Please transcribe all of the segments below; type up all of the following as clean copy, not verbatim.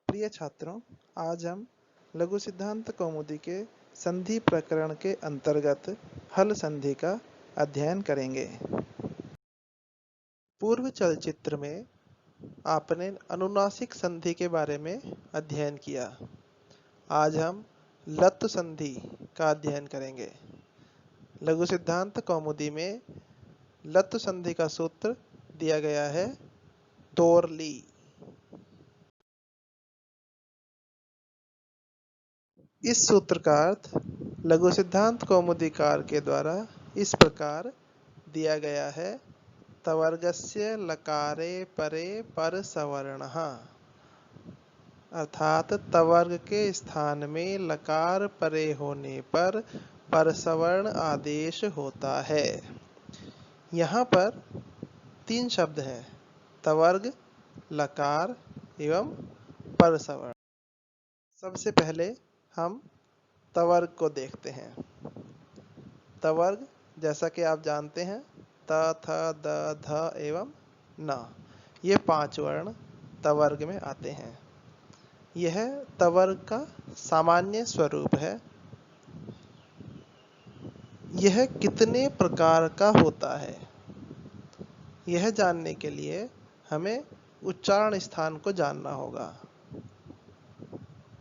प्रिय छात्रों, आज हम लघु सिद्धांत कौमुदी के संधि प्रकरण के अंतर्गत हल संधि का अध्ययन करेंगे। पूर्व चलचित्र में आपने अनुनासिक संधि के बारे में अध्ययन किया। आज हम लत्व संधि का अध्ययन करेंगे। लघु सिद्धांत कौमुदी में लत्व संधि का सूत्र दिया गया है तोरली। इस सूत्र का अर्थ लघु सिद्धांत कौमुदीकार के द्वारा इस प्रकार दिया गया है। तवर्गस्य लकारे परे पर सवर्णः, अर्थात तवर्ग के स्थान में लकार परे होने पर परसवर्ण आदेश होता है। यहाँ पर तीन शब्द हैं, तवर्ग, लकार एवं परसवर्ण। सबसे पहले हम तवर्ग को देखते हैं। तवर्ग जैसा कि आप जानते हैं, त, थ, द, ध एवं न, ये 5 वर्ण तवर्ग में आते हैं। यह तवर्ग का सामान्य स्वरूप है। यह कितने प्रकार का होता है, यह जानने के लिए हमें उच्चारण स्थान को जानना होगा।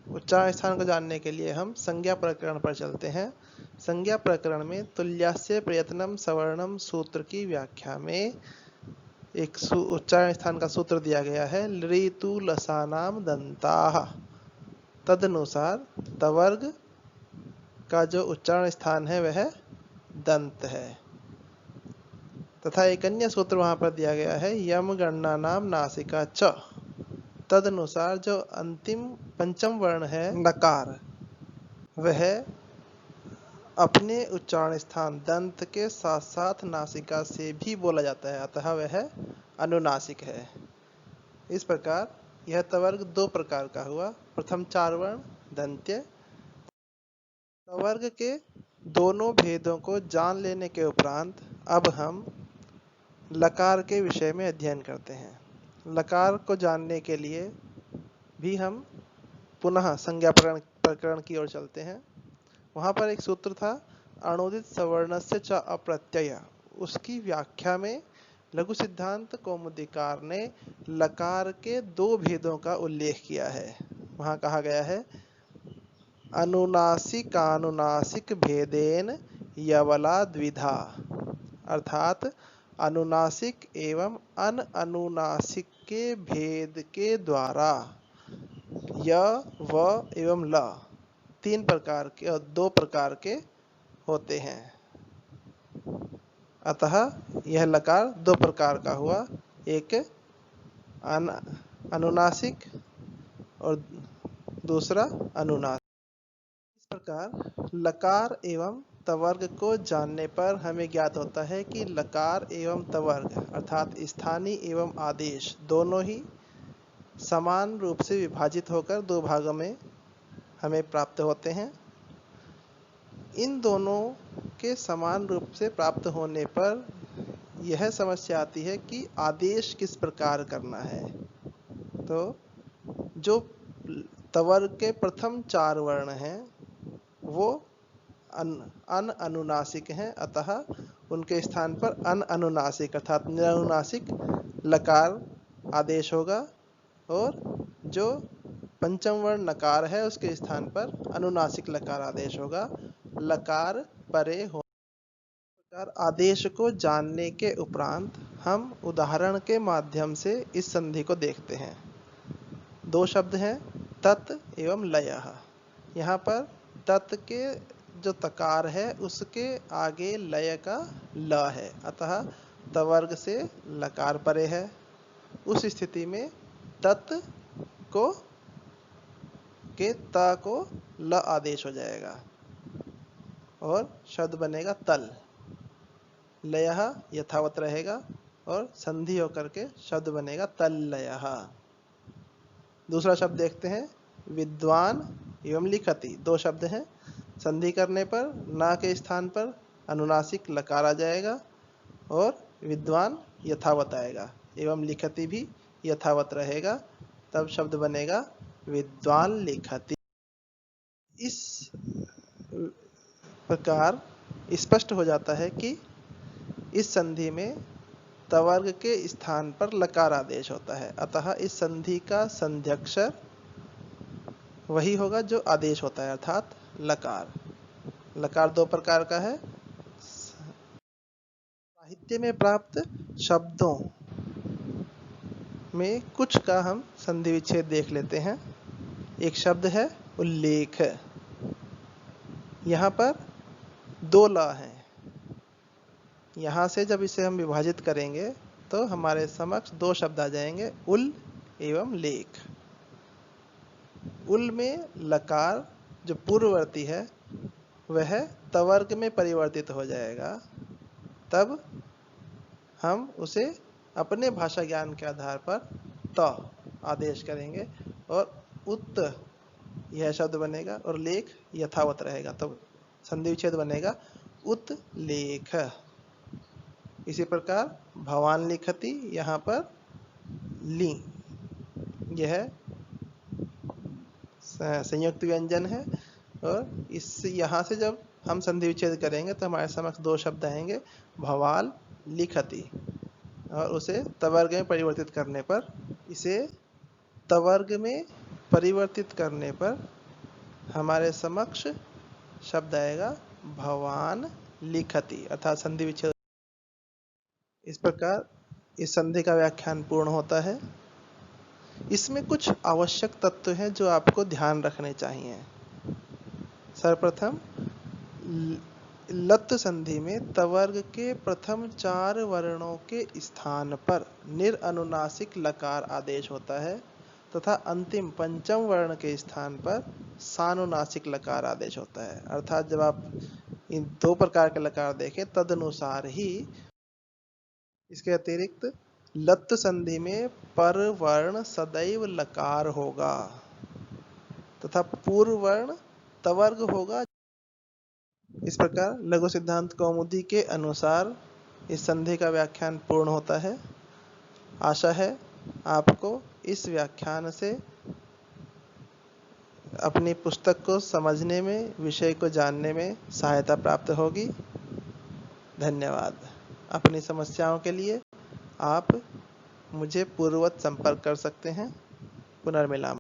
उच्चारण स्थान को जानने के लिए हम संज्ञा प्रकरण पर चलते हैं। संज्ञा प्रकरण में तुल्यस्य प्रयत्नम सवर्णम सूत्र की व्याख्या में एक उच्चारण स्थान का सूत्र दिया गया है, लृतु लसानाम दंताः। तदनुसार तवर्ग का जो उच्चारण स्थान है वह दंत है। तथा एक अन्य सूत्र वहां पर दिया गया है, यम गणना नाम नासिका च। तदनुसार जो अंतिम पंचम वर्ण है नकार, वह अपने उच्चारण स्थान दंत के साथ साथ नासिका से भी बोला जाता है, अतः वह अनुनासिक है। इस प्रकार यह तवर्ग 2 प्रकार का हुआ। प्रथम 4 वर्ण दंत्य। तवर्ग के दोनों भेदों को जान लेने के उपरांत अब हम लकार के विषय में अध्ययन करते हैं। लकार को जानने के लिए भी हम पुनः संज्ञा प्रकरण की ओर चलते हैं। वहां पर एक सूत्र था, अणुदित सवर्णस्य च अप्रत्यय। उसकी व्याख्या में लघु सिद्धांत कौमुदीकार ने लकार के 2 भेदों का उल्लेख किया है। वहां कहा गया है, अनुनासिकानुनासिक भेदेन यवला द्विधा, अर्थात अनुनासिक एवं अनुनासिक के भेद के द्वारा य, व एवं ल 3 प्रकार के और 2 प्रकार के होते हैं। अतः यह लकार 2 प्रकार का हुआ, एक अनुनासिक और दूसरा अनुनासिक। इस प्रकार लकार एवं तवर्ग को जानने पर हमें ज्ञात होता है कि लकार एवं तवर्ग अर्थात स्थानीय एवं आदेश दोनों ही समान रूप से विभाजित होकर 2 भागों में हमें प्राप्त होते हैं। इन दोनों के समान रूप से प्राप्त होने पर यह समस्या आती है कि आदेश किस प्रकार करना है। तो जो तवर्ग के प्रथम 4 वर्ण हैं वो अनुनासिक हैं, अतः उनके स्थान पर अनुनासिक अर्थात निरनुनासिक लकार आदेश होगा, और जो पंचम वर्ण नकार है उसके स्थान पर अनुनासिक लकार आदेश होगा। लकार परे हो प्रकार आदेश को जानने के उपरांत हम उदाहरण के माध्यम से इस संधि को देखते हैं। 2 शब्द हैं, तत् एवं लयः। यहाँ पर तत् के जो तकार है उसके आगे लय का ल है, अतः तवर्ग से लकार परे है। उस स्थिति में तत् को के त को ल आदेश हो जाएगा और शब्द बनेगा तल। लयः यथावत रहेगा और संधि होकर के शब्द बनेगा तल लयः। दूसरा शब्द देखते हैं, विद्वान एवं लिखति। 2 शब्द हैं, संधि करने पर ना के स्थान पर अनुनासिक लकार आ जाएगा और विद्वान यथावत आएगा एवं लिखति भी यथावत रहेगा, तब शब्द बनेगा विद्वान लिखति। इस प्रकार स्पष्ट हो जाता है कि इस संधि में तवर्ग के स्थान पर लकार आदेश होता है, अतः इस संधि का संध्यक्षर वही होगा जो आदेश होता है, अर्थात लकार। लकार दो प्रकार का है। साहित्य में प्राप्त शब्दों में कुछ का हम संधि विच्छेद देख लेते हैं। एक शब्द है उल्लेख। यहाँ पर दो ल हैं। यहाँ से जब इसे हम विभाजित करेंगे तो हमारे समक्ष दो शब्द आ जाएंगे, उल एवं लेख। उल में लकार जो पूर्ववर्ती है वह तवर्ग में परिवर्तित हो जाएगा, तब हम उसे अपने भाषा ज्ञान के आधार पर त आदेश करेंगे और उत यह शब्द बनेगा और लेख यथावत रहेगा, तब संधि विच्छेद बनेगा उत लेख। इसी प्रकार भवान लिखति, यहाँ पर ली यह संयुक्त व्यंजन है और इस यहाँ से जब हम संधि विच्छेद करेंगे तो हमारे समक्ष दो शब्द आएंगे, भवाल लिखति, और उसे तवर्ग में परिवर्तित करने पर, इसे तवर्ग में परिवर्तित करने पर हमारे समक्ष शब्द आएगा भवान लिखति, अर्थात संधि विच्छेद। इस प्रकार इस संधि का व्याख्यान पूर्ण होता है। इसमें कुछ आवश्यक तत्व हैं जो आपको ध्यान रखने चाहिए। सर्वप्रथम लत् संधि में तवर्ग के प्रथम चार वर्णों के स्थान पर निरनुनासिक लकार आदेश होता है तथा अंतिम पंचम वर्ण के स्थान पर सानुनासिक लकार आदेश होता है। अर्थात जब आप इन दो प्रकार के लकार देखें तदनुसार ही इसके अतिरिक्त लत् संधि में पर वर्ण सदैव लकार होगा तथा पूर्व वर्ण तवर्ग होगा। इस प्रकार लघु सिद्धांत कौमुदी के अनुसार इस संधि का व्याख्यान पूर्ण होता है। आशा है आपको इस व्याख्यान से अपनी पुस्तक को समझने में, विषय को जानने में सहायता प्राप्त होगी। धन्यवाद। अपनी समस्याओं के लिए आप मुझे पूर्ववत संपर्क कर सकते हैं। पुनर्मिलाम।